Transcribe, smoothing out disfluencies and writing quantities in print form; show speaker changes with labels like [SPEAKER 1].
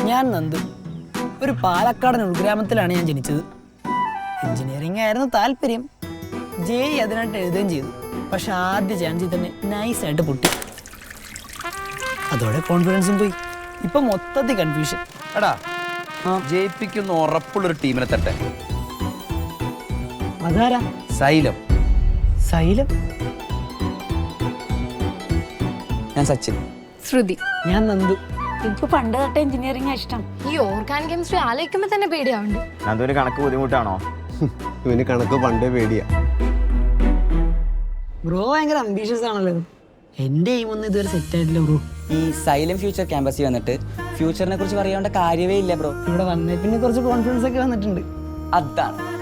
[SPEAKER 1] ഞാൻ നന്ദു. ഒരു പാലക്കാടൻ ഉൾഗ്രാമത്തിലാണ് ഞാൻ ജനിച്ചത്. എഞ്ചിനീയറിംഗ് ആയിരുന്നു താല്പര്യം. ജെഇ അതിനായിട്ട് എഴുതുകയും ചെയ്തു. പക്ഷെ ആദ്യ ചാൻസിൽ തന്നെ നൈസായിട്ട് പൊട്ടി. അതോടെ കോൺഫിഡൻസും പോയി. ഇപ്പൊ മൊത്തത്തിൽ കൺഫ്യൂഷൻ.
[SPEAKER 2] എടാ, ജയിപ്പിക്കുന്ന ഉറപ്പുള്ളൊരു ടീമിനെ തട്ടെ.
[SPEAKER 1] അതാരാ?
[SPEAKER 2] സൈലം.
[SPEAKER 1] സൈലം?
[SPEAKER 2] ഞാൻ സച്ചിൻ.
[SPEAKER 3] ശ്രുതി.
[SPEAKER 1] ഞാൻ നന്ദു.
[SPEAKER 4] എനിക്ക് പണ്ട് തൊട്ട് എഞ്ചിനീയറിംഗ് ഇഷ്ടം.
[SPEAKER 3] ഈ ഓർഗാനിക് കെമിസ്ട്രി ആലോചിക്കുമ്പോ തന്നെ പേടിയാവുണ്ട്.
[SPEAKER 5] നന്ദുവിന് കണക്ക് ബുദ്ധിമുട്ടാണോ?
[SPEAKER 6] ഇവന് കണക്ക് പണ്ടേ പേടിയാ.
[SPEAKER 1] ബ്രോ ഭയങ്കര അംബീഷ്യസ് ആണല്ലോ. എന്റെ എയിം ഒന്നും ഇതുവരെ സെറ്റ് ആയിട്ടില്ല ബ്രോ.
[SPEAKER 7] ഈ സൈലം ഫ്യൂച്ചർ ക്യാമ്പസിൽ വന്നിട്ട് ഫ്യൂച്ചറിനെ കുറിച്ച് പറയേണ്ട കാര്യമേ ഇല്ല ബ്രോ.
[SPEAKER 1] ഇവിടെ വന്നേ പിന്നെ കുറച്ച് കോൺഫിഡൻസ് ഒക്കെ വന്നിട്ടുണ്ട്.
[SPEAKER 7] അതാണ്